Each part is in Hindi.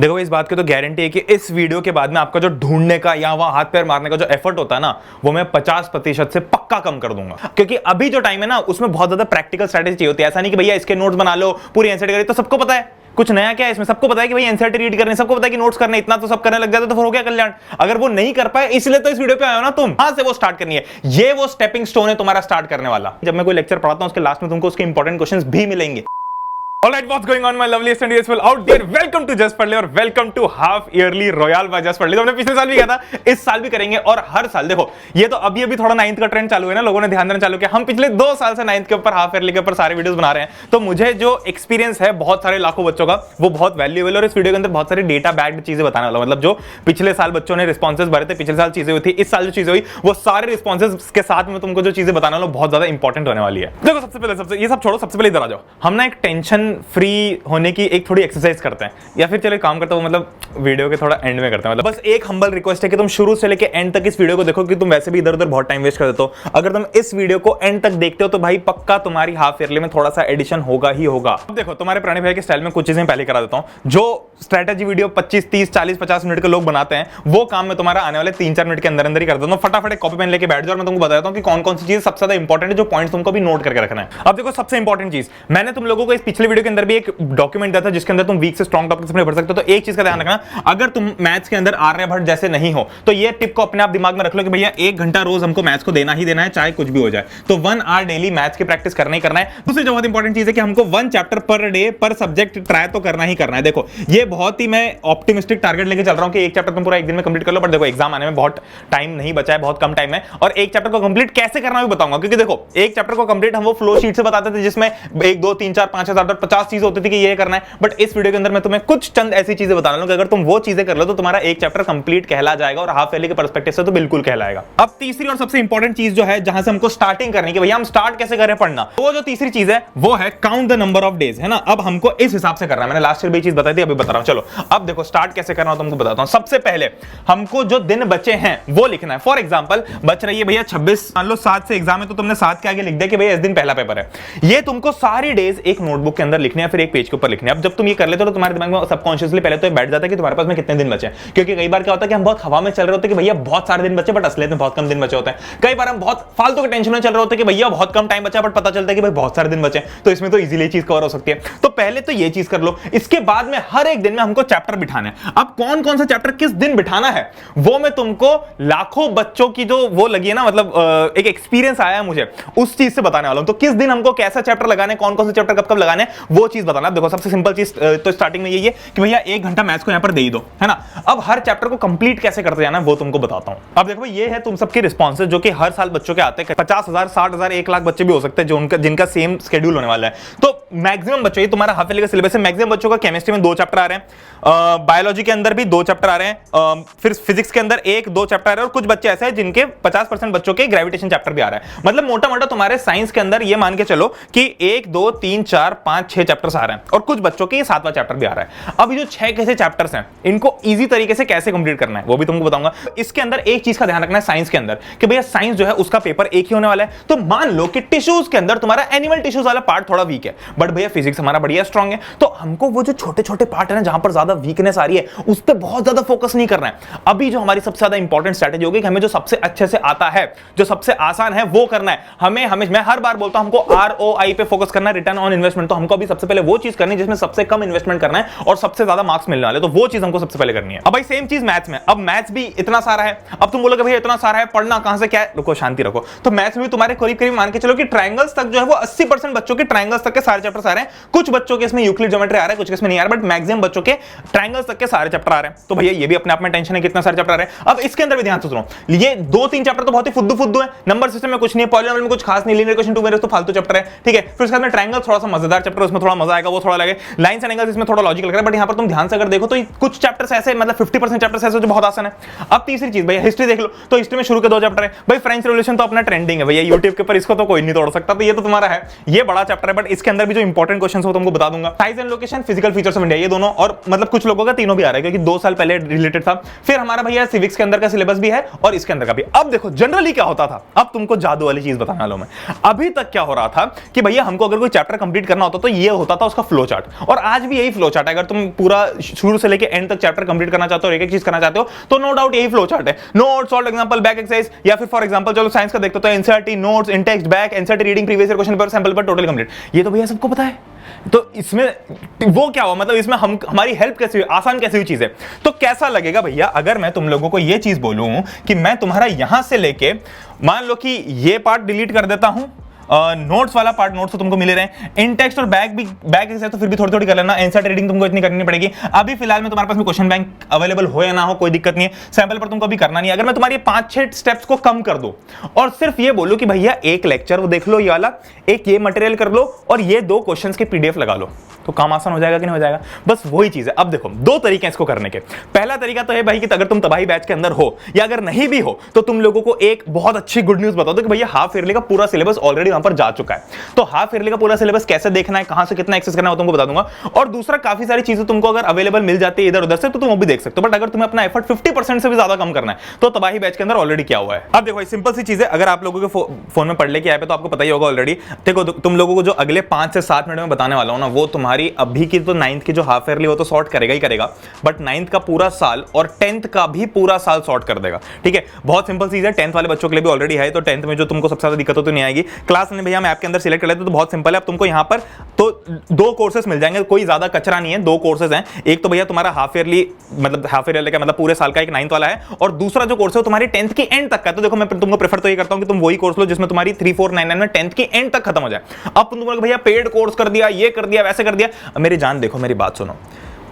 देखो इस बात की तो गारंटी है कि इस वीडियो के बाद में आपका जो ढूंढने का या वहां हाथ पैर मारने का जो एफर्ट होता है ना, वो मैं 50% से पक्का कम कर दूंगा। क्योंकि अभी जो टाइम है ना, उसमें बहुत ज्यादा प्रैक्टिकल स्ट्रेटेजी चाहिए होती है। ऐसा नहीं कि भैया इसके नोट्स बना लो, पूरी एनसीईआरटी करिए, तो सबको पता है। कुछ नया क्या है इसमें? सबको पता है कि भाई एनसीईआरटी रीड करने, सबको पता है कि नोट्स करने, इतना तो सब करने लग जाते तो फिर हो गया कल्याण। अगर वो नहीं कर पाए, इसलिए तो इस वीडियो पे आए हो ना तुम। वहां से वो स्टार्ट करनी है, ये वो स्टेपिंग स्टोन है तुम्हारा स्टार्ट करने वाला। जब मैं कोई लेक्चर पढ़ाता हूं, उसके लास्ट में तुमको उसके इंपॉर्टेंट क्वेश्चंस भी मिलेंगे। Alright, what's going on my lovely studies people out there? Welcome to Just पढ़ ले और welcome to half yearly royal by Just पढ़ ले। तो हमने पिछले साल भी किया था, इस साल भी करेंगे और हर साल देखो ये तो अभी थोड़ा 9th का ट्रेंड चालू है ना, लोगों ने ध्यान देना चालू किया। हम पिछले 2 साल से 9th के ऊपर हाफ ईयरली के ऊपर सारे वीडियोस बना रहे हैं। तो मुझे जो एक्सपीरियंस है बहुत सारे लाखों बच्चों का, वो बहुत वैल्यूएबल है और इस वीडियो के अंदर बहुत सारी डेटा बैक्ड चीजें बताने वाला। मतलब जो पिछले साल बच्चों ने रिस्पॉन्सेज भरे थे, पिछले साल चीजें हुई थी, इस साल जो चीजें हुई, वो सारे रिस्पॉन्सेज के साथ में तुमको जो चीजें बताने वाला बहुत ज्यादा इंपॉर्टेंट होने वाली है। देखो सबसे पहले ये सब छोड़ो, सबसे पहले इधर आ जाओ। हम ना एक टेंशन फ्री होने की एक थोड़ी एक्सरसाइज करते हैं, या फिर चलो काम करते हो, मतलब वीडियो के थोड़ा एंड में करते हैं। मतलब बस एक हम्बल रिक्वेस्ट है कि तुम शुरू से लेके एंड तक इस वीडियो को देखो, कि तुम वैसे भी इधर उधर बहुत टाइम वेस्ट कर देते हो। अगर तुम इस वीडियो को एंड तक देखते हो तो भाई पक्का तुम्हारी हाफ ईयरली में थोड़ा सा एडिशन होगा ही होगा। अब देखो तुम्हारे पुराने भाई के स्टाइल में कुछ चीजें पहले करा देता हूं। जो स्ट्रेटेजी वीडियो 25, 30, 40, 50 मिनट के लोग बनाते हैं, वो काम में तुम्हारा आने वाले 3-4 मिनट के अंदर अंदर ही कर देता हूं। फटाफट एक कॉपी पेन लेके बैठ जाओ और मैं तुमको बताता हूं कि कौन कौन सी चीज सबसे ज्यादा इंपॉर्टेंट है, जो पॉइंट्स तुमको भी नोट करके रखना है। अब देखो सबसे इंपॉर्टेंट चीज, मैंने तुम लोगों को इस पिछले वीडियो के अंदर भी एक डॉक्यूमेंट दिया था जिसके अंदर तुम वीक से स्ट्रॉन्ग टॉपिक्स में भर सकते हो। तो एक चीज का ध्यान रखना, अगर तुम मैथ्स के अंदर आर्यभट्ट जैसे नहीं हो तो ये टिप को अपने आप दिमाग में रख लो कि भैया 1 घंटा रोज हमको मैथ्स को देना ही देना है, चाहे कुछ भी हो जाए। तो 1 आवर डेली मैथ्स की प्रैक्टिस करना ही करना है। दूसरी जो बहुत इंपॉर्टेंट चीज है कि हमको 1 चैप्टर पर डे पर सब्जेक्ट ट्राई तो करना ही करना है। देखो ये बहुत ही मैं ऑप्टिमिस्टिक टारगेट लेके चल रहा हूं कि 1 चैप्टर तुम पूरा 1 दिन में कंप्लीट कर लो, बट देखो एग्जाम आने में बहुत टाइम नहीं बचा है, बहुत कम टाइम है। और 1 चैप्टर को कंप्लीट कैसे करना भी बताऊंगा, क्योंकि देखो 1 चैप्टर को कंप्लीट हम वो फ्लो शीट से बताते थे जिसमें 1, 2, 3, 4, 5, 7, 8, 50 चीज होती थी कि ये करना है। बट इस वीडियो के अंदर मैं तुम्हें कुछ चंद ऐसी चीजें बताने लूंगा, अगर तुम वो चीजें कर लो तो तुम्हारा 1 चैप्टर कंप्लीट कहला जाएगा और हाफ ईयरली के पर्सपेक्टिव से तो बिल्कुल कहलाएगा। अब तीसरी और सबसे इंपॉर्टेंट चीज जो है, जहां से हमको स्टार्टिंग करनी है, भैया हम स्टार्ट कैसे करें पढ़ना, वो जो तीसरी चीज है वो है count the number of days, है ना। अब हमको इस हिसाब से करना है। मैंने लास्ट ईयर भी चीज बताई थी, अभी बता रहा हूं। चलो अब देखो स्टार्ट कैसे करना है तुमको बताता हूं। सबसे पहले हमको जो दिन बचे हैं वो लिखना है। फॉर एग्जांपल बच रही है भैया 26, मान लो 7 से एग्जाम है, तो तुमने 7 के आगे लिख दिया कि भैया इस दिन पहला पेपर है। ये तुमको सारी डेज एक नोटबुक के अंदर लिखने हैं, फिर एक पेज के ऊपर लिखने हैं। अब जब तुम ये कर लेते हो तो तुम्हारे दिमाग में सबकॉन्शियसली पहले तो बैठ जाता है कि तुम्हारे पास में कितने दिन बचे। क्योंकि कई बार क्या होता है कि हम बहुत हवा में चल रहे होते हैं कि भैया बहुत सारे दिन बचे, बट असलियत में बहुत कम दिन बचे होते हैं। कई बार हम बहुत फालतू के टेंशन में चल रहे होते हैं कि भैया बहुत कम टाइम बचा, बट पता चलता है कि भाई बहुत सारे दिन बचे। तो इसमें तो इजीली चीज कवर हो सकती है। तो पहले तो ये चीज कर लो। इसके बाद में हर एक दिन में हमको चैप्टर बिठाना है। अब कौन कौन सा चैप्टर किस दिन बिठाना है वो मैं तुमको लाखों बच्चों की जो वो लगी है ना, मतलब एक एक्सपीरियंस आया है मुझे, उस चीज से बताने वाला हूं। तो किस दिन हमको कैसा चैप्टर लगाने, कौन कौन से चैप्टर कब कब लगाने, वो चीज बताना। देखो सबसे सिंपल चीज तो स्टार्टिंग में यही है कि भैया 1 घंटा मैथ्स को यहां पर दे ही दो, है ना। अब हर चैप्टर को कंप्लीट कैसे करते जाना है वो तुमको बताता हूं। अब देखो ये है तुम सबके रिस्पॉन्सेज जो कि हर साल बच्चों के आते हैं। 50,000, 60,000, 1 लाख बच्चे भी हो सकते हैं जो जिनका सेम शेड्यूल होने वाला है। तो मैक्सिमम बच्चों, ये तुम्हारा हाफ ईयरली का सिलेबस है, मैक्सिमम बच्चों का केमिस्ट्री में 2 चैप्टर आ रहे हैं, बायोलॉजी के अंदर भी 2 चैप्टर आ रहे हैं, फिर फिजिक्स के अंदर 1-2 चैप्टर आ रहे हैं, और कुछ बच्चे ऐसे हैं जिनके 50% बच्चों के ग्रेविटेशन चैप्टर भी आ रहा है। मतलब मोटा मोटा तुम्हारे साइंस के अंदर ये मान के चलो कि 1, 2, 3, 4, 5, 6 चैप्टर्स आ रहे हैं, और कुछ बच्चों के 7वां चैप्टर भी आ रहा है। अब ये जो 6 कैसे चैप्टर्स हैं, इनको इजी तरीके से कैसे कंप्लीट करना है वो भी तुमको बताऊंगा। इसके अंदर एक चीज का ध्यान रखना है साइंस के अंदर, कि भैया साइंस जो है उसका पेपर एक ही होने वाला है। तो मान लो कि टिश्यूज के अंदर तुम्हारा एनिमल टिश्यूज वाला पार्ट थोड़ा वीक है, बट भैया फिजिक्स हमारा बढ़िया स्ट्रांग है। तो हमको वो जो छोटे छोटे पार्ट है ना, जहां पर ज्यादा वीकनेस आ रही है, उस पर बहुत ज्यादा फोकस नहीं करना है। अभी जो हमारी सबसे ज्यादा इंपॉर्टेंट स्ट्रेटेजी होगी कि हमें जो सबसे अच्छे से आता है, जो सबसे आसान है वो करना है। हमें मैं हर बार बोलता हूं हमको ROI पे फोकस करना है, रिटर्न ऑन इन्वेस्टमेंट। तो हमको अभी सबसे पहले वो चीज करनी है जिसमें सबसे कम इन्वेस्टमेंट करना है और सबसे ज्यादा मार्क्स मिलने वाले, तो वो चीज हमको सबसे पहले करनी है। अब भाई सेम चीज मैथ्स में, अब मैथ्स भी इतना सारा है। अब तुम बोलोगे भैया इतना सारा है, पढ़ना कहां से, क्या है? रुको शांति रखो। तो मैथ्स में भी तुम्हारे करीब करीब मान के चलो कि ट्रायंगल्स तक जो है वो 80% बच्चों के ट्रायंगल्स तक के सारे चैप्टर्स आ रहे हैं। कुछ बच्चों के इसमें यूक्लिड ज्योमेट्री आ रहा है, कुछ के इसमें नहीं आ रहा, बट मैक्सिमम बच्चों के ट्रायंगल्स तक के सारे चैप्टर आ रहे हैं। तो भैया ये भी अपने आप में टेंशन है कितना सारे चैप्टर आ रहे हैं। अब इसके अंदर भी ध्यान से सुनो, ये 2-3 चैप्टर तो बहुत ही फुद्दू है, नंबर सिस्टम में कुछ नहीं है, पॉलिनोमियल में कुछ खास नहीं, लीनियर इक्वेशन 2 मेरे तो फालतू चैप्टर है, ठीक है। फिर उसके बाद में ट्रायंगल थोड़ा सा मजेदार चैप्टर, उसमें थोड़ा मजा आएगा, वो थोड़ा लगे। लाइंस एंड एंगल्स इसमें थोड़ा लॉजिकल लग रहा है, बट यहां पर तुम ध्यान से अगर देखो तो कुछ चैप्टर्स ऐसे, मतलब 50% चैप्टर्स ऐसे जो बहुत आसान है। अब तीसरी चीज भैया हिस्ट्री देख लो, तो हिस्ट्री में शुरू के 2 चैप्टर है। भाई फ्रेंच रेवोल्यूशन तो अपना ट्रेंडिंग है भैया यूट्यूब के ऊपर, इसको तो कोई नहीं तोड़ सकता, तो ये तो तुम्हारा है, ये बड़ा चैप्टर है। बट इसके अंदर भी जो इंपॉर्टेंट क्वेश्चंस हो तुमको बता दूंगा। Size and location, physical features of India, ये दोनों, और मतलब कुछ लोगों का तीनों भी आ रहा है क्योंकि 2 साल पहले रिलेटेड था। फिर हमारा भैया सिविक्स के अंदर का सिलेबस भी है और इसके अंदर का भी। अब देखो जनरली क्या होता था, अब तुमको जादू वाली चीज बताने वाला हूं मैं। अभी तक क्या हो रहा था कि भैया हमको अगर कोई चैप्टर कंप्लीट करना होता तो ये होता था उसका फ्लो चार्ट, और आज भी यही फ्लो चार्ट है। अगर तुम पूरा शुरू से लेके के एंड तक चैप्टर कंप्लीट करना चाहते हो, एक एक चीज करना चाहते हो, तो नो डाउट यही फ्लो चार्ट है। Notes, solve example, back exercise, या फिर फॉर एग्जांपल चलो साइंस का देखते हो तो NCERT notes, in text, back, NCERT reading, previous year question paper, sample paper, total complete. ये तो भैया सबको पता है। तो इसमें वो क्या हुआ, मतलब इसमें हम हमारी हेल्प कैसी हुई, आसान कैसी हुई चीज है। तो कैसा लगेगा भैया अगर मैं तुम लोगों को ये चीज बोलूं कि मैं तुम्हारा यहां से लेके मान लो कि ये पार्ट डिलीट कर देता हूं, नोट्स वाला पार्ट, नोट्स तो तुमको मिले रहे, इन टेक्स्ट और बैक एक्सरसाइज तो फिर भी थोड़ी थोड़ी कर लेना, एनसीईआरटी रीडिंग तुमको इतनी करनी पड़ेगी। अभी फिलहाल में तुम्हारे पास में क्वेश्चन बैंक अवेलेबल हो या ना हो कोई दिक्कत नहीं है, सैंपल पर तुमको अभी करना नहीं है। अगर मैं तुम्हारी 5-6 स्टेप्स को कम कर दूं और सिर्फ ये बोलूं कि भैया एक लेक्चर वो देख लो ये वाला, एक ये मटेरियल कर लो और ये 2 क्वेश्चंस के पीडीएफ लगा लो, तो काम आसान हो जाएगा कि नहीं हो जाएगा। बस वही चीज है। अब देखो 2 तरीके हैं इसको करने के। पहला तरीका तो है भाई कि अगर तुम तबाही बैच के अंदर हो या अगर नहीं भी हो तो तुम लोगों को एक बहुत अच्छी गुड न्यूज बता दो कि भैया हाफ ईयरली का पूरा सिलेबस ऑलरेडी वहां पर जा चुका है। तो हाफ ईयरली का पूरा सिलेबस कैसे देखना है, कहां से कितना एक्सेस करना है वो तुमको बता दूंगा। और दूसरा काफी सारी चीजें तुमको अगर अवेलेबल मिल जाती है इधर उधर से तो तुम वो भी देख सकते हो। बट अगर तुम्हें अपना एफर्ट 50% से भी ज्यादा कम करना है तो तबाही बैच के अंदर ऑलरेडी क्या हुआ है। अब देखो सिंपल सी चीज है, अगर आप लोगों के फोन में पढ़ लेके आए तो आपको पता ही होगा ऑलरेडी। देखो तुम लोगों को जो अगले 5 से 7 मिनट में बताने वाला हूं ना, वो तुम्हारी अभी की तो 9th की जो हाफ ईयरली वो तो सॉर्ट करेगा ही करेगा, बट 9th का पूरा साल और 10th का भी पूरा साल सॉर्ट कर देगा। ठीक है, बहुत सिंपल चीज है। 10th वाले बच्चों के लिए भी ऑलरेडी है, तो 10th में जो तुमको सबसे ज्यादा दिक्कत तो नहीं आएगी। क्लास ने भैया हम ऐप के अंदर सिलेक्ट कर लेते तो बहुत सिंपल है। अब तुमको यहाँ पर तो 2 कोर्सेस मिल जाएंगे, कोई ज्यादा कचरा नहीं है। 2 कोर्सेज हैं, एक तो भैया तुम्हारा हाफ ईयरली मतलब हाफ ईयरली का मतलब पूरे साल का, एक 9th वाला है, और दूसरा जो कोर्स है तुम्हारी 10th की एंड तक का। तो देखो मैं तुमको प्रेफर तो ये करता हूं कि तुम वही कोर्स लो जिसमें तुम्हारी 3499 में 10th की एंड तक खत्म हो जाए। अब तुम लोग भैया पेड कोर्स कर दिया, ये कर दिया, वैसे कर दिया। मेरी जान देखो, मेरी बात सुनो,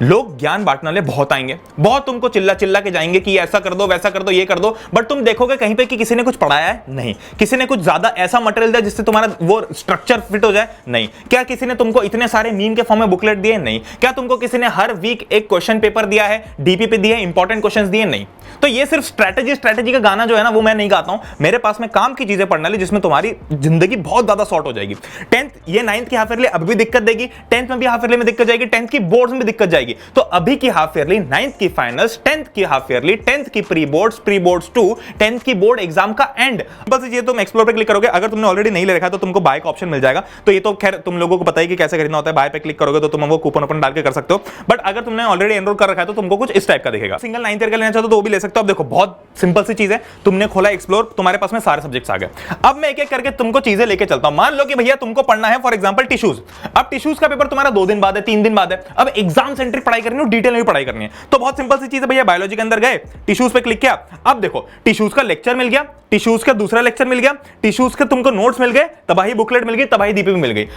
लोग ज्ञान बांटने वाले बहुत आएंगे, बहुत तुमको चिल्ला चिल्ला के जाएंगे कि ऐसा कर दो, वैसा कर दो, ये कर दो, बट तुम देखोगे कहीं पे कि किसी ने कुछ पढ़ाया है? नहीं। किसी ने कुछ ज्यादा ऐसा मटेरियल दिया जिससे तुम्हारा वो स्ट्रक्चर फिट हो जाए? नहीं। क्या किसी ने तुमको इतने सारे मीम के फॉर्म में बुकलेट दिए? नहीं। क्या तुमको किसी ने हर वीक एक क्वेश्चन पेपर दिया है, डीपीपी दिए, इंपॉर्टेंट क्वेश्चन दिए? नहीं। तो ये सिर्फ स्ट्रैटेजी का गाना जो है ना वो मैं नहीं गाता हूं। मेरे पास में काम की चीजें पढ़ने वाली जिसमें तुम्हारी जिंदगी बहुत ज्यादा शॉर्ट हो जाएगी। 10th ये 9th की हाफ ईयरली अब भी दिक्कत देगी, 10th में भी हाफ ईयरली में दिक्कत जाएगी, 10th की बोर्ड्स में भी दिक्कत जाएगी। तो अभी की हाफ ईयरली, 9th की फाइनल्स, 10th की हाफ ईयरली, 10th की प्री बोर्ड्स 2, 10th की बोर्ड एग्जाम का एंड। बस ये तुम एक्सप्लोर पे क्लिक करोगे। अगर तुमने ऑलरेडी नहीं ले रखा तो तुमको बाय का ऑप्शन मिल जाएगा। तो ये तो खैर तुम लोगों को पता ही कि कैसे खरीदना होता है। बाय पे क्लिक करोगे तो तुम वो कूपन ओपन डाल के कर सकते हो। बट अगर तुमने ऑलरेडी एनरोल कर रखा है तो तुमको कुछ इस टाइप का दिखेगा। सिंगल 9th ईयर का लेना चाहते हो तो वो भी ले सकते हो। अब देखो बहुत सिंपल सी चीज है, तुमने खोला एक्सप्लोर, तुम्हारे पास में सारे सब्जेक्ट्स आ गए। अब मैं एक एक करके तुमको चीजें लेके चलता हूं। मान लो कि भैया तुमको पढ़ना है फॉर एग्जांपल टिश्यूज। अब टिश्यूज का पेपर तुम्हारा 2 दिन बाद है, 3 दिन बाद है। अब एग्जाम सेंट्रिक पढ़ाई करनी है, डिटेल में भी पढ़ाई करनी है। तो बहुत सिंपल सी चीज है भैया, बायोलॉजी के अंदर गए, टिश्यूज पे क्लिक किया। अब देखो टिश्यूज का लेक्चर मिल गया, टिश्यूज का दूसरा लेक्चर मिल गया, टिश्यूज के तुमको नोट्स मिल गए, तबाही बुकलेट मिल गई, तबाही डीपीपी मिल गई।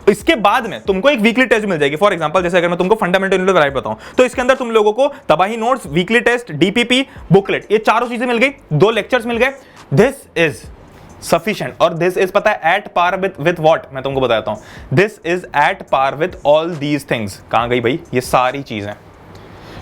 इसके बाद में तुमको एक वीकली टेस्ट मिल जाएगी। फॉर एग्जांपल जैसे अगर मैं तुमको फंडामेंटल यूनिट राइट बताऊं तो इसके अंदर तुम लोगों को तबाही notes, weekly test, DPP, booklet, ये चारों चीजें मिल गई, 2 लेक्चर्स मिल गए। This is sufficient. और दिस इज पता है एट पार विद व्हाट, मैं तुमको बताता हूं। This is at par with all these things. कहां गई भाई ये सारी चीजें?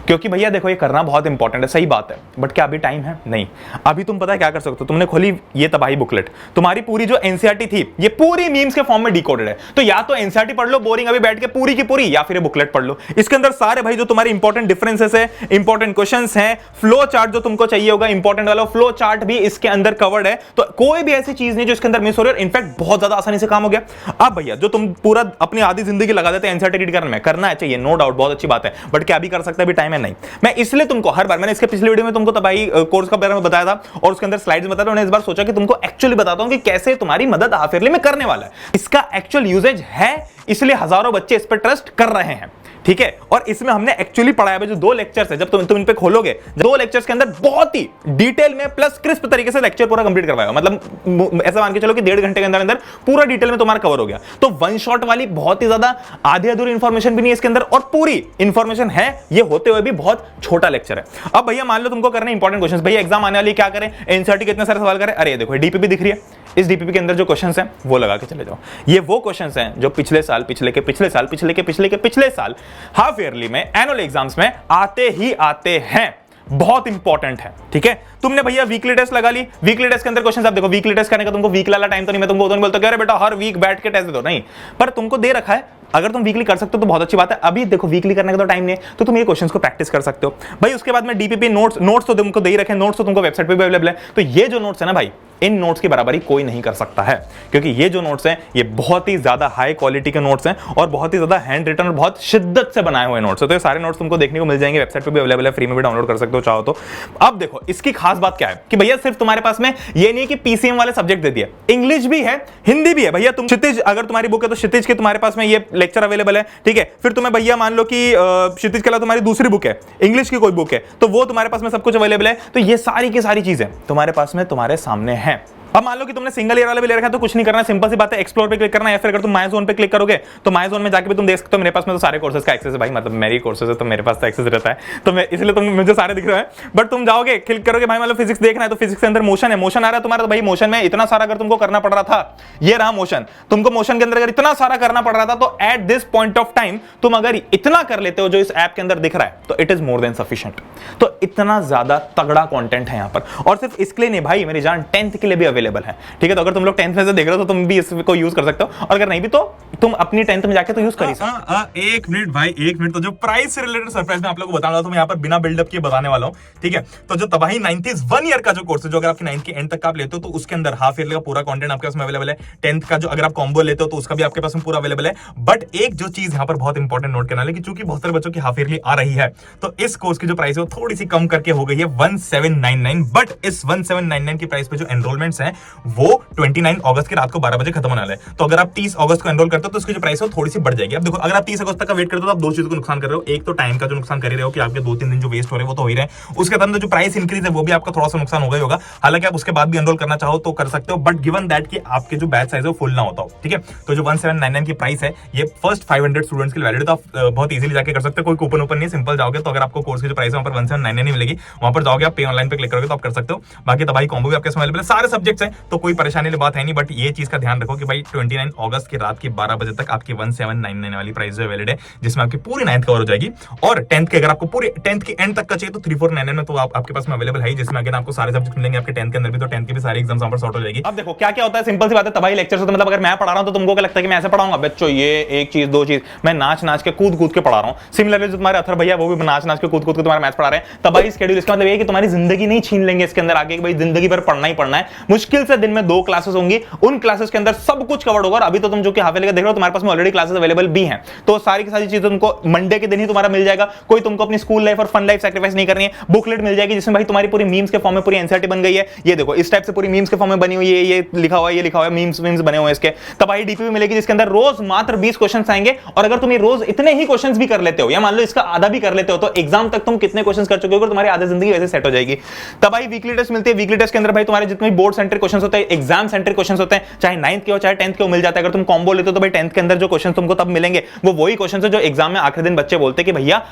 क्योंकि भैया देखो ये करना बहुत इंपॉर्टेंट है, सही बात है, बट क्या अभी टाइम है? नहीं। अभी तुम पता है क्या कर सकते हो, तुमने खोली ये तबाही बुकलेट, तुम्हारी पूरी जो एनसीईआरटी थी ये पूरी मीम्स के फॉर्म में डिकोडेड है। तो या तो एनसीईआरटी पढ़ लो बोरिंग अभी बैठ के पूरी की पूरी, या फिर बुकलेट पढ़ लो। इसके अंदर सारे भाई जो तुम्हारे इंपॉर्टेंट डिफरेंसेस है, इंपॉर्टेंट क्वेश्चंस हैं, फ्लो चार्ट जो तुमको चाहिए होगा इंपॉर्टेंट वाला फ्लो चार्ट भी इसके अंदर कवर्ड है। तो कोई भी ऐसी चीज नहीं जो इसके अंदर मिस हो रही है। इनफैक्ट बहुत ज्यादा आसानी से काम हो गया। अब भैया जो तुम पूरा अपनी आधी जिंदगी लगा देते हैं एनसीईआरटी रीड करने में, करना है चाहिए, नो डाउट, बहुत अच्छी बात है, बट क्या अभी कर सकते हैं? अभी टाइम है नहीं। मैं इसलिए तुमको हर बार, मैंने इसके पिछले वीडियो में तुमको तबाही कोर्स का बारे में बताया था और उसके अंदर स्लाइड्स बताया था। मैंने इस बार सोचा कि तुमको एक्चुअली बताता हूं कि कैसे तुम्हारी मदद हाफ ईयरली में करने वाला है। इसका एक्चुअल यूजेज है, इसलिए हजारों बच्चे इस पर ट्रस्ट कर रहे हैं। ठीक है, और इसमें हमने एक्चुअली पढ़ाया है जो 2 लेक्चर्स है, जब तुम इन पे खोलोगे 2 लेक्चर्स के अंदर बहुत ही डिटेल में प्लस क्रिस्प तरीके से लेक्चर पूरा कंप्लीट करवाया। मतलब ऐसा मान के चलो कि 1.5 घंटे के अंदर पूरा डिटेल में तुम्हारा कवर हो गया। तो वन शॉट वाली बहुत ही ज्यादा आधी अधूरी इंफॉर्मेशन भी नहीं है इसके अंदर, और पूरी इंफॉर्मेशन है, ये होते हुए भी बहुत छोटा लेक्चर है। अब भैया मान लो तुमको करना है इंपॉर्टेंट क्वेश्चंस। भैया एग्जाम आने वाली क्या करें, एनसीईआरटी कितने सारे सवाल करें? अरे देखो डीपीपी दिख रही है, इस डीपीपी के अंदर जो क्वेश्चंस हैं वो लगा के चले जाओ। ये वो क्वेश्चंस हैं जो पिछले साल, पिछले के पिछले साल, पिछले के पिछले के पिछले साल हाफ ईयरली में, एनुअल एग्जाम्स में आते ही आते हैं। बहुत इंपॉर्टेंट है। ठीक है, तुमने भैया वीकली टेस्ट लगा ली, वीकली टेस्ट के अंदर क्वेश्चंस, आप देखो वीकली टेस्ट करने का तुमको वीक वाला टाइम तो नहीं, मैं तुमको नहीं बोलता कि अरे बेटा हर वीक बैठ के टेस्ट दे दो, नहीं, पर तुमको दे रखा है अगर तुम वीकली कर सकते हो तो बहुत अच्छी बात है। अभी देखो वीकली करने का तो टाइम नहीं है, तो तुम ये क्वेश्चंस को प्रैक्टिस कर सकते हो भाई। उसके बाद में डीपीपी नोट्स तो तुमको दे ही रखे, नोट्स तो तुमको वेबसाइट पे भी अवेलेबल है। तो ये जो नोट्स है ना भाई, इन नोट्स की बराबरी कोई नहीं कर सकता है, क्योंकि ये जो नोट्स हैं ये बहुत ही ज्यादा हाई क्वालिटी के नोट्स हैं और बहुत ही ज्यादा हैंड रिटन और बहुत शिद्दत से बनाए हुए नोट्स हैं। तो ये सारे नोट्स तुमको देखने को मिल जाएंगे, वेबसाइट पे भी अवेलेबल है, फ्री में भी डाउनलोड कर सकते हो चाहो तो। अब देखो इसकी खास बात क्या है कि भैया सिर्फ तुम्हारे पास में ये नहीं कि पीसीएम वाले सब्जेक्ट दे दिए, इंग्लिश भी है, हिंदी भी है भैया। तुम क्षितिज अगर तुम्हारी बुक है तो क्षितिज के तुम्हारे पास में ये लेक्चर अवेलेबल है, ठीक है। फिर तुम्हें भैया मान लो कि क्षितिज के अलावा तुम्हारी दूसरी बुक है, इंग्लिश की कोई बुक है, तो वो तुम्हारे पास में सब कुछ अवेलेबल है। तो ये सारी की सारी चीजें तुम्हारे पास में तुम्हारे सामने है। अब मान लो कि तुमने सिंगल ईयर वाला भी ले रखा है तो कुछ नहीं करना, सिंपल सी बात है, एक्सप्लोर पे क्लिक करना है, या फिर अगर तुम माय जोन पे क्लिक करोगे तो माय जोन में जाके भी तुम देख सकते हो। मेरे पास में तो सारे कोर्सेज का एक्सेस है भाई, मतलब मेरी कोर्सेज है तो मेरे पास तो एक्सेस रहता है, तो मैं इसलिए तुम मुझे सारे दिख रहे हैं। बट तुम जाओगे क्लिक करोगे भाई, मतलब फिजिक्स देखना है तो फिजिक्स के अंदर मोशन है, मोशन आ रहा है तुम्हारा, तो भाई मोशन में इतना सारा अगर तुमको करना पड़ रहा था, ये रहा मोशन, तुमको मोशन के अंदर अगर इतना सारा करना पड़ रहा था, तो at this point of time तुम अगर इतना कर लेते हो जो इस ऐप के अंदर दिख रहा है, तो it is more than sufficient. तो इतना ज्यादा तगड़ा कंटेंट है यहां पर, और सिर्फ इसके लिए नहीं भाई मेरी जान, 10th के लिए भी अवेलेबल है, ठीक है। तो अगर तुम लोग 10th में से देख रहे हो तो तुम भी इसको यूज कर सकते हो, और अगर नहीं भी तो तुम अपनी 10th में जाके तो यूज कर ही सकते हो। एक मिनट भाई, एक मिनट, तो जो प्राइस से रिलेटेड सरप्राइज मैं आप लोगों को बताने वाला हूं, मैं यहाँ पर बिना बिल्डअप किए बताने वाला हूं, ठीक है। तो जो तबाही 90s 1 ईयर का जो कोर्स है, जो अगर आपके 9th के एंड तक आप लेते हो तो उसके अंदर हाफ ईयर का पूरा कंटेंट आपके पास में अवेलेबल है। 10th का जो अगर आप कॉम्बो लेते हो तो उसका भी आपके पास में पूरा अवेलेबल है। बट एक जो चीज यहाँ पर बहुत इंपॉर्टेंट नोट करना है कि चूंकि बहुत सारे बच्चों की हाफ ईयरली आ रही है, तो इस कोर्स की जो प्राइस है वो थोड़ी सी कम करके हो गई है 1799। बट इस 1799 की प्राइस पे जो एनरोलमेंट्स हैं वो 29 अगस्त की रात को 12 बजे खत्म होने वाले हैं। तो अगर आप 30 अगस्त को एनरोल करते हो तो उसकी जो प्राइस है वो थोड़ी सी बढ़ जाएगी। अब देखो अगर आप 30 अगस्त तक का वेट करते हो तो आप दो चीजों को नुकसान कर रहे हो। एक तो टाइम का जो नुकसान कर रहे हो कि आपके 2-3 दिन जो वेस्ट हो रहे हैं वो तो हो ही रहे हैं, उसके बाद जो प्राइस इंक्रीज है वो भी आपका थोड़ा सा नुकसान हो गया होगा। हालांकि आप उसके बाद भी एनरोल करना चाहो तो कर सकते हो, बट गिवन दैट कि आपके जो बैच साइज है वो फुल ना होता हो, ठीक है। तो जो 1799 की प्राइस है ये फर्स्ट 500 स्टूडेंट्स के लिए वैलिड, तो आप बहुत इजीली जाके कर सकते हो, कोई कूपन ओपन नहीं, सिंपल जाओगे तो अगर आपको कोर्स की जो प्राइस है वहां पर 1799 नहीं मिलेगी, वहां पर जाओगे आप पे ऑनलाइन पे क्लिक करोगे तो आप कर सकते हो। बाकी तबाही कॉम्बो भी आपके सामने अवेलेबल है, सारे सब्जेक्ट्स हैं, तो कोई परेशानी वाली बात है नहीं। बट ये चीज का ध्यान रखो कि भाई 29 अगस्त की रात की 12 बजे तक आपकी 1799 वाली प्राइस जो वैलिड है, जिसमें आपकी पूरी 9th कवर हो जाएगी। और 10th के अगर आपको पूरे 10th के एंड तक का चाहिए तो 3499 में तो आपके पास में अवेलेबल है, जिसमें अगर आपको सारे सब्जेक्ट मिलेंगे आपके 10th के अंदर भी, तो 10th की भी सारी एग्जाम्स वहां पर सॉर्ट हो जाएगी। अब देखो क्या क्या होता है, सिंपल सी बात है, तबाही लेक्चर होता है, मतलब अगर मैं पढ़ा रहा हूं तो तुमको क्या लगता है कि मैं ऐसे पढ़ाऊंगा बच्चों, ये एक चीज दो चीज, मैं नाच नाच के कूद कूद के पढ़ा रहा हूं। सिमिलरली जो तुम्हारे अथर भैया वो भी नाच नाच के कूद कूद के तुम्हारा मैथ्स पढ़ा रहे हैं। तबाही शेड्यूल इसका मतलब ये है कि तुम्हारी जिंदगी नहीं छीन लेंगे इसके अंदर आगे, कि भाई जिंदगी भर पढ़ना ही पढ़ना है। मुश्किल से दिन में 2 क्लासेस होंगी, उन क्लासेस के अंदर सब कुछ कवर होगा। अभी तो तुम जो कि हाफ ईयर देख रहे हो तुम्हारे पास में ऑलरेडी क्लासेस अवेलेबल भी हैं, तो सारी की सारी चीजें तुमको मंडे के दिन ही तुम्हारा मिल जाएगा। कोई तुमको अपनी स्कूल लाइफ और फन लाइफ सैक्रिफाइस नहीं करनी है। बुकलेट मिल जाएगी जिसमें भाई तुम्हारी पूरी मीम्स के फॉर्म में पूरी एनसीईआरटी बन गई है। ये देखो इस टाइप से पूरी मीम्स के फॉर्म में बनी हुई है, ये लिखा हुआ है, ये लिखा हुआ है, मीम्स बने हुए हैं इसके। तबाही डीपी भी मिलेगी जिसके अंदर रोज मात्र 20 क्वेश्चंस आएंगे, और अगर तुम ये रोज इतने ही क्वेश्चंस भी कर लेते हो, या मान लो इसका आधा भी कर लेते हो, तो एग्जाम तक तुम कितने क्वेश्चंस कर चुके हो, तुम्हारी आधी जिंदगी वैसे सेट हो जाएगी। तबाही वीकली टेस्ट मिलती है, वीकली टेस्ट के अंदर भाई तुम्हारे जितने बोर्ड सेंट्रिक क्वेश्चंस होते हैं, एग्जाम सेंट्रिक क्वेश्चंस होते हैं, चाहे 9th के हो चाहे 10th के हो, मिल जाता है। अगर तुम कॉम्बो लेते हो तो भाई 10th के अंदर जो क्वेश्चंस तुमको तब मिलेंगे वो वही क्वेश्चंस है जो एग्जाम में आखिरी दिन बच्चे बोलते हैं कि भैया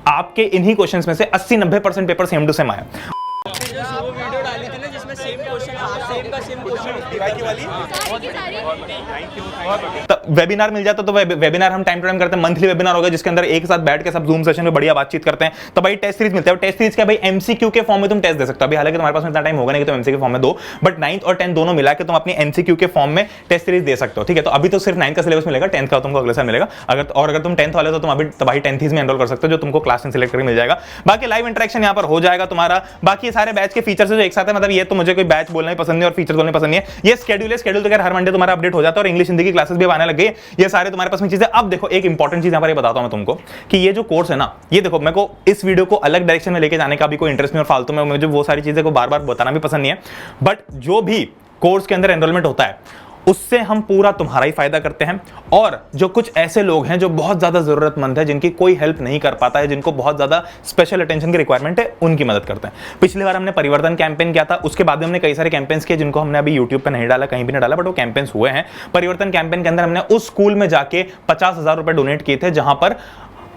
आपके इन्हीं क्वेश्चंस में से 80-90% पेपर सेम टू सेम आया। वो वीडियो डाली थी ना जिसमें सेम क्वेश्चन सेम का सेम क्वेश्चन वाली। वेबिनार मिल जाता तो वेबिनार हम टाइम टू टाइम करते हैं, मंथली वेबिनार होगा जिसके अंदर एक साथ बैठ के सब जूम सेशन में बढ़िया बातचीत करते हैं। तो भाई टेस्ट सीरीज मिलता है, टेस्ट सीरीज क्या भाई एमसीक्यू के फॉर्म में तुम टेस्ट दे सकते हो। अभी हालांकि तुम्हारे पास इतना टाइम होगा नहीं कि तुम एमसीक्यू फॉर्म में दो, बट 9th और 10th दोनों मिला के तुम अपनी एमसीक्यू के फॉर्म में टेस्ट सीरीज दे सकते हो, ठीक है। तो अभी तो सिर्फ 9th का सिलेबस मिलेगा, 10th का तुमको अगले साल मिलेगा। अगर तुम 10th वाले तो तुम अभी तबाही 10th में एनरोल कर सकते हो, जो तुमको क्लास 10 सिलेक्ट करके मिल जाएगा। बाकी लाइव इंटरेक्शन यहाँ पर हो जाएगा तुम्हारा। बाकी सारे बैच के फीचर्स जो एक साथ है, मतलब ये तो मुझे कोई बैच बोलना ही पसंद नहीं और फीचर बोलना पसंद नहीं है। ये शेड्यूल है, शेड्यूल तो खैर हर मंडे तुम्हारा अपडेट हो जाता है, और इंग्लिश हिंदी की क्लासेस भी आने लग गई। ये सारे तुम्हारे पास में चीजें। अब देखो एक इंपॉर्टेंट चीज यहाँ पर बताता हूं मैं तुमको कि ये जो कोर्स है ना, ये देखो मेरे को इस वीडियो को अलग डायरेक्शन में लेके जाने का भी कोई इंटरेस्ट नहीं, और फालतू में मुझे वो सारी चीजें को बार बार बताना भी पसंद नहीं है। बट जो भी कोर्स के अंदर एनरोलमेंट होता है उससे हम पूरा तुम्हारा ही फायदा करते हैं, और जो कुछ ऐसे लोग हैं जो बहुत ज्यादा जरूरतमंद है, जिनकी कोई हेल्प नहीं कर पाता है, जिनको बहुत ज्यादा स्पेशल अटेंशन की रिक्वायरमेंट है, उनकी मदद करते हैं। पिछली बार हमने परिवर्तन कैंपेन किया था, उसके बाद हमने कई सारे कैंपेन्स किए जिनको हमने अभी यूट्यूब पे नहीं डाला, कहीं भी नहीं डाला, बट वो कैंपेन्स हुए हैं। परिवर्तन कैंपेन के अंदर हमने उस स्कूल में जाके 50,000 रुपए डोनेट किए थे जहां पर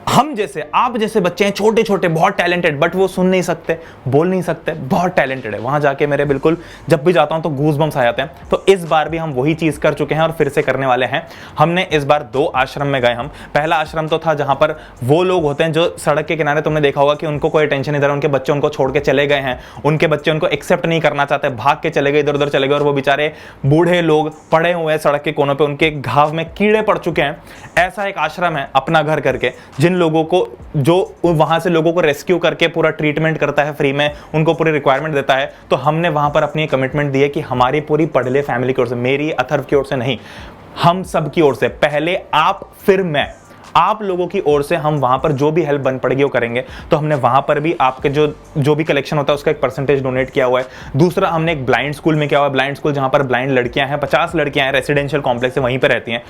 हम जैसे, आप जैसे बच्चे हैं छोटे छोटे, बहुत टैलेंटेड, बट वो सुन नहीं सकते, बोल नहीं सकते, बहुत टैलेंटेड है। वहां जाके मेरे बिल्कुल जब भी जाता हूं तो गूज बम्स आ जाते हैं। तो इस बार भी हम वही चीज कर चुके हैं और फिर से करने वाले हैं। हमने इस बार 2 आश्रम में गए। हम पहला आश्रम तो था जहां पर वो लोग होते हैं जो सड़क के किनारे, तुमने देखा होगा कि उनको कोई टेंशन नहीं, उनके बच्चे उनको छोड़ के चले गए हैं, उनके बच्चे उनको एक्सेप्ट नहीं करना चाहते, भाग के चले गए, इधर उधर चले गए, और वो बेचारे बूढ़े लोग पड़े हुए हैं सड़क के कोनों पे, उनके घाव में कीड़े पड़ चुके हैं। ऐसा एक आश्रम है अपना घर करके, जिन लोगों को, जो वहां से लोगों को रेस्क्यू करके पूरा ट्रीटमेंट करता है फ्री में, उनको पूरी रिक्वायरमेंट देता है। तो हमने वहां पर अपनी कमिटमेंट दी है कि हमारी पूरी पढ़ले फैमिली की ओर से, मेरी अथर्व की ओर से नहीं, हम सब की ओर से, पहले आप फिर मैं, आप लोगों की ओर से हम वहां पर जो भी हेल्प बन पड़ेगी वो करेंगे। तो हमने वहां पर भी आपके जो भी कलेक्शन होता है उसका एक परसेंटेज डोनेट किया हुआ है। दूसरा, हमने एक ब्लाइंड स्कूल में किया हुआ है, ब्लाइंड स्कूल जहां पर ब्लाइंड लड़कियां हैं, 50 लड़कियां हैं, रेसिडेंशियल कॉम्प्लेक्स है, वहीं पर रहती हैं।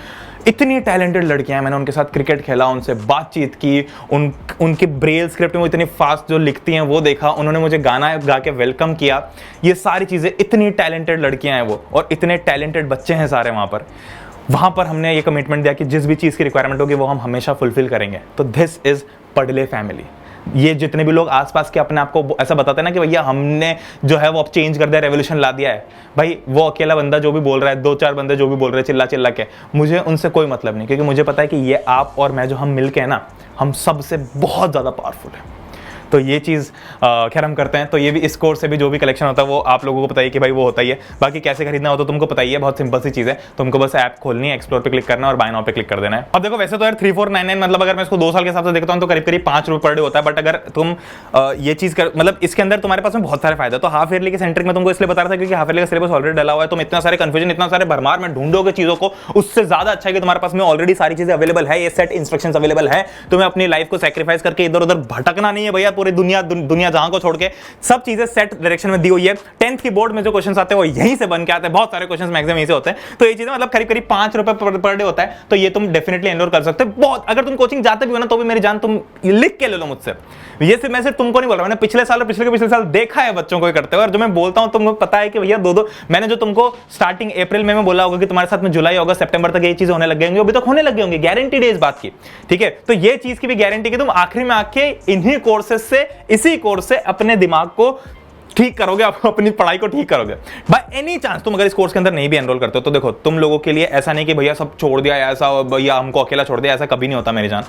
इतनी टैलेंटेड लड़कियां हैं, मैंने उनके साथ क्रिकेट खेला, उनसे बातचीत की, उनकी ब्रेल स्क्रिप्ट में वो इतनी फास्ट जो लिखती हैं वो देखा, उन्होंने मुझे गाना गा के वेलकम किया। ये सारी चीजें, इतनी टैलेंटेड लड़कियां हैं वो, और इतने टैलेंटेड बच्चे हैं सारे वहां पर हमने ये कमिटमेंट दिया कि जिस भी चीज़ की रिक्वायरमेंट होगी वो हम हमेशा फुलफिल करेंगे। तो दिस इज पढ़ले फैमिली। ये जितने भी लोग आसपास के अपने आप को ऐसा बताते हैं ना कि भैया हमने जो है वो अब चेंज कर दिया, रेवोल्यूशन ला दिया है, भाई वो अकेला बंदा जो भी बोल रहा है, 2-4 बंदे जो भी बोल रहे हैं चिल्ला चिल्ला के, मुझे उनसे कोई मतलब नहीं, क्योंकि मुझे पता है कि ये आप और मैं जो हम मिलके हैं ना, हम सबसे बहुत ज़्यादा पावरफुल है। तो ये चीज़ खैर हम करते हैं। तो ये भी, इस कोर्स से भी जो भी कलेक्शन होता है वो आप लोगों को पता ही कि भाई वो होता ही है। बाकी कैसे खरीदना हो तो तुमको पता ही है, बहुत सिंपल सी चीज़ है, तुमको बस ऐप खोलनी है, एक्सप्लोर पे क्लिक करना है और बाय नाउ पे क्लिक कर देना है। अब देखो वैसे तो यार 3499, मतलब अगर मैं इसको 2 साल के हिसाब से देखता हूँ तो करीब करीब 5 रुपये पर डे होता है। बट अगर तुम ये चीज़ कर, मतलब इसके अंदर तुम्हारे पास में बहुत सारे फायदे। तो हाफ ईयरली के सेंटर में तुमको इसलिए बता रहा था क्योंकि हाफ ईयरली का सिलेबस ऑलरेडी डला हुआ है। तुम इतना सारे कंफ्यूजन, इतना सारे भरमार में ढूंढोगे चीज़ों को, उससे ज़्यादा अच्छा है कि तुम्हारे पास में ऑलरेडी सारी चीज़ें अवेलेबल है, ये सेट इंस्ट्रक्शंस अवेलेबल है। तुम्हें अपनी लाइफ को सैक्रिफाइस करके इधर उधर भटकना नहीं है भैया, पूरी दुनिया जहां को छोड़ के, सब चीजें सेट डायरेक्शन में दी हुई है। 10th की बोर्ड में जो क्वेश्चंस आते हैं वो यहीं से बन के आते हैं, बहुत सारे क्वेश्चंस मैक्सिमम यहीं से होते हैं। तो ये चीजें मतलब करीब करीब 5 रुपए पर डे होता है। तो ये तुम डेफिनेटली एनरोल कर सकते हो। बहुत, अगर तुम कोचिंग जाते भी हो ना तो भी मेरी जान तुम लिख के ले लो मुझसे। ये सिर्फ मैं सिर्फ तुमको नहीं बोल रहा, मैंने पिछले साल और पिछले साल देखा है बच्चों को करते हुए, और जो मैं बोलता हूं तुमको पता है कि भैया दो मैंने जो तुमको स्टार्टिंग अप्रैल में बोला होगा कि तुम्हारे साथ में जुलाई अगस्त सितंबर तक ये चीजें होने लग गएंगे, अभी तक होने लग गए होंगे, गारंटीड है इस बात की, ठीक है। तो ये चीज की भी गारंटी कि तुम आखिरी में आके इन्हीं कोर्सेज से, इसी कोर्स से अपने दिमाग को ठीक करोगे, आप अपनी पढ़ाई को ठीक करोगे। बाय एनी चांस तुम अगर इस कोर्स के अंदर नहीं भी एनरोल करते हो तो देखो, तुम लोगों के लिए ऐसा नहीं कि भैया सब छोड़ दिया, ऐसा भैया हमको अकेला छोड़ दिया, ऐसा कभी नहीं होता मेरी जान।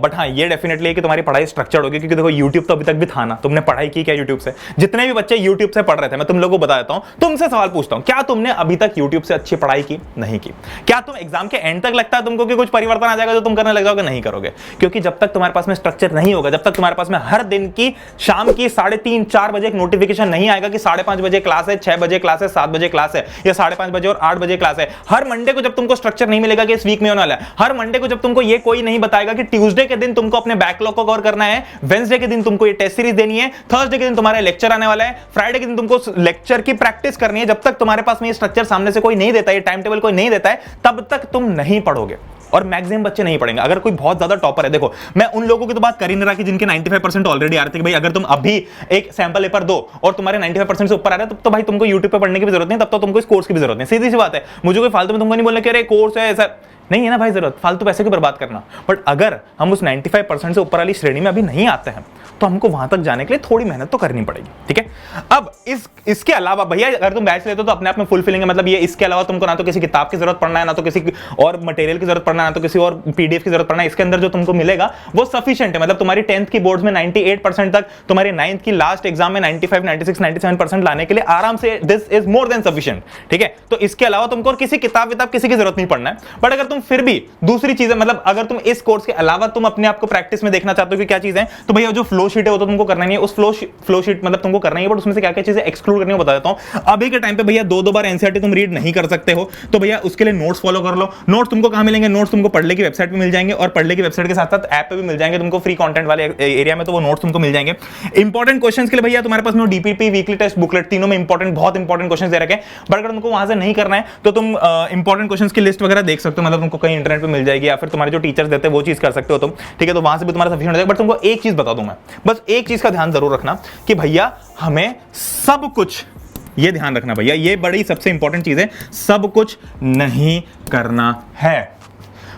बट हाँ, ये डेफिनेटली है कि तुम्हारी पढ़ाई स्ट्रक्चर्ड होगी, क्योंकि देखो यूट्यूब तो अभी तक भी था ना, तुमने पढ़ाई की क्या यूट्यूब से? जितने भी बच्चे यूट्यूब से पढ़ रहे थे, मैं तुम लोगों को बता देता हूं, तुमसे सवाल पूछता हूं, क्या तुमने अभी तक यूट्यूब से अच्छी पढ़ाई की? नहीं की। क्या तुम एग्जाम के एंड तक लगता है तुमको कि कुछ परिवर्तन आ जाएगा जो तुम करने लग जाओगे? नहीं करोगे, क्योंकि जब तक तुम्हारे पास में स्ट्रक्चर नहीं होगा, जब तक तुम्हारे पास में हर दिन की शाम की 3:30-4 बजे एक नोटिफिकेशन नहीं आएगा कि 5:30 बजे क्लास है, 6 बजे क्लास है, 7 बजे क्लास है, या 5:30 बजे और 8 बजे क्लास है। हर मंडे को जब तुमको स्ट्रक्चर नहीं मिलेगा कि इस वीक में होने वाला है, हर मंडे को जब तुमको ये कोई नहीं बताएगा कि ट्यूसडे के दिन तुमको अपने बैकलॉग को कवर करना है, वेडनेसडे के दिन तुमको ये टेस्ट सीरीज देनी है, थर्सडे के दिन तुम्हारा लेक्चर आने वाला है, फ्राइडे के दिन तुमको लेक्चर की प्रैक्टिस करनी है, जब तक तुम्हारे पास में ये स्ट्रक्चर सामने से कोई नहीं देता, ये टाइम टेबल कोई नहीं देता है, तब तक तुम नहीं पढ़ोगे। और मैक्सिमम बच्चे नहीं पढ़ेंगे। अगर कोई बहुत ज्यादा टॉपर है, देखो मैं उन लोगों की तो बात कर ही नहीं रहा कि जिनके 95% ऑलरेडी आ रहे थे कि भाई अगर तुम अभी एक सैंपल पेपर दो और तुम्हारे 95% से ऊपर आ रहे हैं, तो भाई तुमको यूट्यूब पे पढ़ने की भी जरूरत नहीं, तब तो तुमको इस कोर्स की भी जरूरत नहीं। सीधी सी बात है, मुझे कोई फालतू में तुमको नहीं बोलना कि अरे कोर्स है, ऐसा नहीं है ना भाई, जरूरत फालतू पैसे की बर्बाद करना। बट अगर हम उस 95% से ऊपर वाली श्रेणी में अभी नहीं आते हैं तो हमको वहां तक जाने के लिए थोड़ी मेहनत तो करनी पड़ेगी, ठीक है। अब इसके अलावा भैया अगर तुम बैच लेते हो तो अपने आप में फुलफिलिंग है, मतलब ये इसके अलावा तुमको ना तो किसी किताब की जरूरत पड़ना है, ना तो किसी और मटेरियल की जरूरत पड़ना है, ना तो किसी और पीडीएफ की जरूरत पड़ना है। इसके अंदर जो तुमको मिलेगा वो सफिशिएंट है, मतलब तुम्हारी 10th की बोर्ड्स में 98% तक, तुम्हारी 9th की लास्ट एग्जाम में 95, 96, 97% लाने के लिए आराम से this is more than sufficient, ठीक है। तो इसके अलावा तुमको और किसी किताब किसी की जरूरत नहीं पड़ना है। बट अगर तुम फिर भी दूसरी चीजें, मतलब अगर तुम इस कोर्स के अलावा तुम अपने आप को प्रैक्टिस में देखना चाहते हो कि क्या चीज है, तो भैया जो फ्लो शीट है वो तो तुमको करना नहीं है, उस फ्लो शीट मतलब तुमको करना ही है, बट उसमें से क्या क्या चीजें एक्सक्लूड करनी है बता देता हूं। अभी के टाइम पे भैया 2-2 बार एनसीईआरटी तुम रीड नहीं कर सकते हो, तो भैया उसके लिए नोट्स फॉलो कर लो। नोट्स तुमको कहां मिलेंगे? नोट्स तुमको पढ़ले की वेबसाइट पे मिल जाएंगे, और पढ़ले की वेबसाइट के साथ साथ ऐप पे भी मिल जाएंगे तुमको, फ्री कंटेंट वाले एरिया में, तो वो नोट्स तुमको मिल जाएंगे। इंपॉर्टेंट क्वेश्चंस के लिए भैया तुम्हारे पास में डीपीपी, वीकली टेस्ट, बुकलेट, तीनों में इंपॉर्टेंट, बहुत इंपॉर्टेंट क्वेश्चंस दे रखे हैं। बट अगर तुमको वहां से नहीं करना है तो तुम इंपॉर्टेंट क्वेश्चंस की लिस्ट वगैरह देख सकते हो, मतलब तुमको कहीं इंटरनेट पे मिल जाएगी, या फिर तुम्हारे जो टीचर्स देते हैं वो चीज कर सकते हो तुम, ठीक है। तो वहां से भी तुम्हारा सफिशिएंट हो जाएगा। बट तुमको एक चीज बता दूं मैं, बस एक चीज का ध्यान जरूर रखना कि भैया हमें सब कुछ, ये ध्यान रखना भैया, ये बड़ी सबसे इंपॉर्टेंट चीज है, सब कुछ नहीं करना है।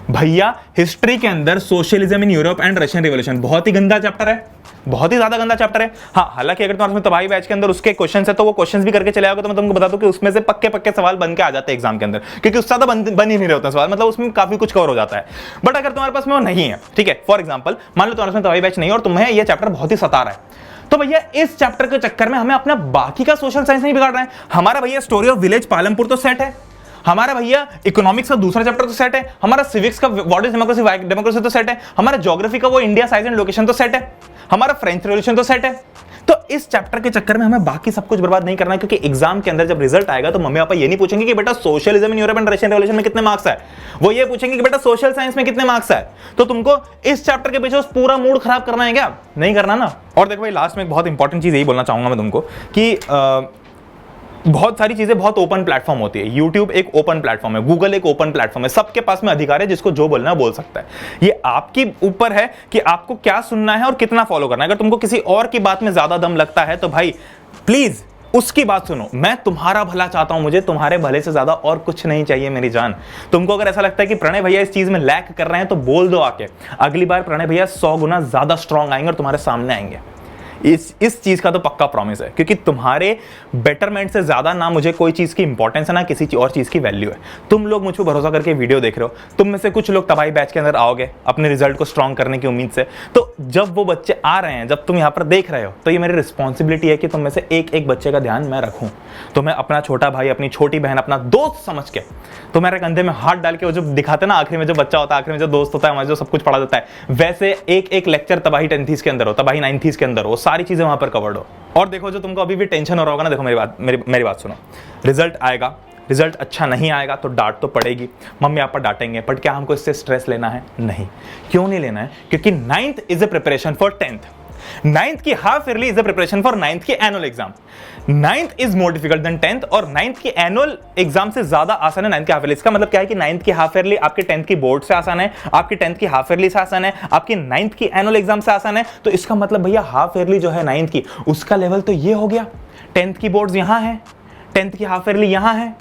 भैया हिस्ट्री के अंदर socialism in Europe and Russian revolution बहुत ही गंदा चैप्टर है, बहुत ही ज्यादा गंदा चैप्टर है। हाँ, हालांकि अगर तुम्हारे तबाही बैच के अंदर उसके क्वेश्चंस है तो वो क्वेश्चंस भी करके चले आओगे तो मैं तुमको बता दूं कि उसमें से पक्के पक्के सवाल बन के आ जाते हैं एग्जाम के अंदर, क्योंकि उससे ज्यादा बन ही नहीं रहे होते सवाल, मतलब उसमें काफी कुछ कवर हो जाता है। बट अगर तुम्हारे पास में वो नहीं है, ठीक है, फॉर एग्जाम्पल मान लो तुम्हारे पास तबाही बैच नहीं है और तुम्हें ये चैप्टर बहुत ही सता रहा है, तो भैया इस चैप्टर के चक्कर में हमें अपना बाकी का सोशल साइंस नहीं बिगाड़ रहा है। हमारा भैया स्टोरी ऑफ विलेज पालमपुर तो सेट है, हमारा भैया इकोनॉमिक्स का दूसरा चैप्टर तो सेट है, हमारा सिविक्स का व्हाट इज डेमोक्रेसी तो सेट है, हमारा ज्योग्राफी का वो इंडिया साइज एंड लोकेशन तो सेट है, हमारा फ्रेंच रेवोल्यूशन तो सेट है। तो इस चैप्टर के चक्कर में हमें बाकी सब कुछ बर्बाद नहीं करना है, क्योंकि एग्जाम के अंदर जब रिजल्ट आएगा तो मम्मी पापा ये नहीं पूछेंगे कि बेटा socialism in Europe and Russian revolution में कितने मार्क्स है, वो ये पूछेंगे कि बेटा सोशल साइंस में कितने मार्क्स है। तो तुमको इस चैप्टर के पीछे पूरा मूड खराब करना है क्या? नहीं करना ना। और देखो भाई, लास्ट में एक बहुत इंपॉर्टेंट चीज यही बोलना चाहूंगा मैं तुमको कि बहुत सारी चीजें बहुत ओपन प्लेटफॉर्म होती है। YouTube एक ओपन प्लेटफॉर्म है, गूगल एक ओपन प्लेटफॉर्म है, सबके पास में अधिकार है, जिसको जो बोलना है बोल सकता है। ये आपके ऊपर है कि आपको क्या सुनना है और कितना फॉलो करना है। अगर तुमको किसी और की बात में ज्यादा दम लगता है तो भाई प्लीज उसकी बात सुनो। मैं तुम्हारा भला चाहता हूं, मुझे तुम्हारे भले से ज्यादा और कुछ नहीं चाहिए मेरी जान। तुमको अगर ऐसा लगता है कि प्रणय भैया इस चीज में लैक कर रहे हैं तो बोल दो आके, अगली बार प्रणय भैया 100 गुना ज्यादा स्ट्रांग आएंगे और तुम्हारे सामने आएंगे। इस चीज का तो पक्का प्रॉमिस है, क्योंकि तुम्हारे बेटरमेंट से ज्यादा ना मुझे कोई चीज की इंपॉर्टेंस है ना किसी और चीज की वैल्यू है। तुम लोग मुझ पर भरोसा करके वीडियो देख रहे हो, तुम में से कुछ लोग तबाही बैच के अंदर आओगे अपने रिजल्ट को स्ट्रॉन्ग करने की उम्मीद से। तो जब वो बच्चे आ रहे हैं, जब तुम यहाँ पर देख रहे हो, तो ये मेरी रिस्पॉन्सिबिलिटी है कि तुम में से एक एक बच्चे का ध्यान मैं रखूं। तो मैं अपना छोटा भाई, अपनी छोटी बहन, अपना दोस्त समझ के तो मेरे कंधे में हाथ डाल के वो जो दिखाते ना आखिरी में जो बच्चा होता है, आखिरी में जो दोस्त होता है, हमारे जो सब कुछ पढ़ा देता है, वैसे एक एक लेक्चर तबाही 10th के अंदर हो, तबाही 9th के अंदर हो, सारी चीजें वहां पर कवर्ड हो। और देखो, जो तुमको अभी भी टेंशन हो रहा होगा ना, देखो मेरी बात सुनो। रिजल्ट आएगा, रिजल्ट अच्छा नहीं आएगा तो डांट तो पड़ेगी, मम्मी पापा डांटेंगे, बट क्या हमको इससे स्ट्रेस लेना है? नहीं। क्यों नहीं लेना है? क्योंकि 9th is a preparation for 10th। 9th की half yearly is a preparation for 9th की annual exam. 9th is more difficult than 10th, और 9th की एनुअल एग्जाम से ज्यादा आसान है 9th की हाफ ईयरली। इसका मतलब क्या है कि 9th की हाफ ईयरली आपके 10th की बोर्ड से आसान है, आपकी 10th की हाफ ईयरली से आसान है, आपकी 9th की एनुअल एग्जाम से आसान है। तो इसका मतलब भैया हाफ ईयरली जो है 9th की, उसका लेवल तो ये हो गया। 10th की बोर्ड्स यहां है, 10th की हाफ ईयरली यहां है,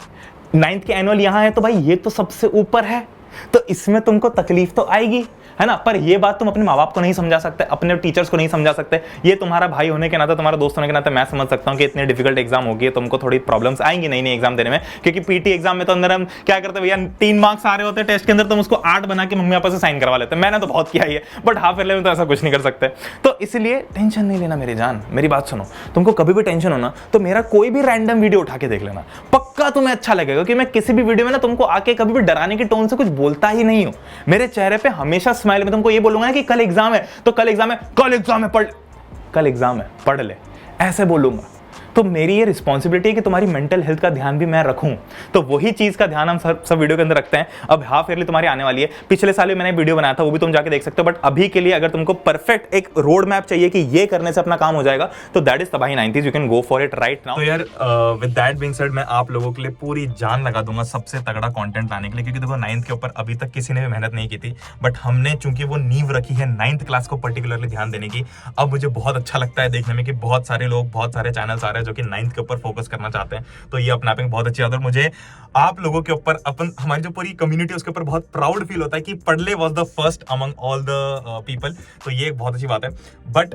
9th की एनुअल यहां है, तो भाई ये तो सबसे ऊपर है। तो इसमें तुमको तकलीफ तो आएगी, है ना। पर ये बात तुम अपने माँ बाप को नहीं समझा सकते, अपने टीचर्स को नहीं समझा सकते। ये तुम्हारा भाई होने के नाते, तुम्हारा दोस्त होने के नाते मैं समझ सकता हूँ कि इतनी डिफिकल्ट एग्जाम होगी, तुमको थोड़ी प्रॉब्लम्स आएंगी नई एग्जाम देने में। क्योंकि पीटी एग्जाम में तो अंदर हम क्या करते भैया, 3 मार्क्स आ रहे होते हैं टेस्ट के अंदर, तुम उसको 8 बना के मम्मी पापा से साइन करवा लेते हैं। मैंने तो बहुत किया है, बट हाफ ईयरली में तो ऐसा कुछ नहीं कर सकते। तो इसलिए टेंशन नहीं लेना मेरी जान। मेरी बात सुनो, तुमको कभी भी टेंशन हो ना तो मेरा कोई भी रैंडम वीडियो उठा के देख लेना, पक्का तुम्हें अच्छा लगेगा। कि मैं किसी भी वीडियो में ना तुमको आके कभी भी डराने की टोन से कुछ बोलता ही नहीं हूं। मेरे चेहरे पे हमेशा स्माइल में तुमको ये बोलूंगा कि कल एग्जाम है तो कल एग्जाम है, कल एग्जाम है पढ़, कल एग्जाम है पढ़ ले, ऐसे बोलूंगा। तो मेरी ये रिस्पॉन्सिबिलिटी है कि तुम्हारी मेंटल हेल्थ का ध्यान भी मैं रखूं। तो वही चीज का ध्यान हम सब वीडियो के अंदर रखते हैं। अब हाफ ईयरली तुम्हारी आने वाली है, पिछले साल भी मैंने वीडियो बनाया था, वो भी तुम जाके देख सकते हो। बट अभी के लिए अगर तुमको परफेक्ट एक रोड मैप चाहिए कि ये करने से अपना काम हो जाएगा, तो दैट इज तबाही 90s, you can go for it right now. तो यार विद दैट बीइंग सेड, मैं आप लोगों के लिए पूरी जान लगा दूंगा सबसे तगड़ा कंटेंट लाने के लिए। क्योंकि देखो 9th के ऊपर अभी तक किसी ने भी मेहनत नहीं की थी, बट हमने चूंकि वो नींव रखी है 9th क्लास को पर्टिकुलरली ध्यान देने की। अब मुझे बहुत अच्छा लगता है देखने में कि बहुत सारे लोग, बहुत सारे चैनल्स आ रहे हैं जो कि 9th के ऊपर फोकस करना चाहते हैं। तो ये अपने आप में बहुत अच्छी बात है। मुझे आप लोगों के ऊपर, हमारी जो पूरी कम्युनिटी है उसके ऊपर बहुत प्राउड फील होता है कि पढ़ले was the first among all the people. तो ये एक बहुत अच्छी बात है। बट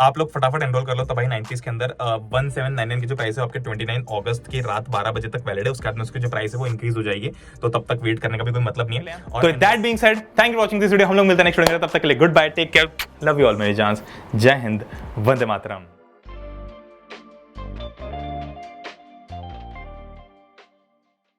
आप लोग फटाफट एनरोल कर लो तबाही 90s के अंदर। 1799 की जो प्राइस है आपके 29 अगस्त की रात 12 बजे तक वैलिड है। उसके बाद में उसकी जो प्राइस है वो इंक्रीज हो जाएगी, तो तब तक वेट करने का भी कोई मतलब नहीं है। तो that being said, thank you for watching this video. हम लोग मिलते हैं नेक्स्ट वीडियो में, तब तक के लिए good bye, take care, love you all मेरी जान्स। जय हिंद, वंदे मातरम।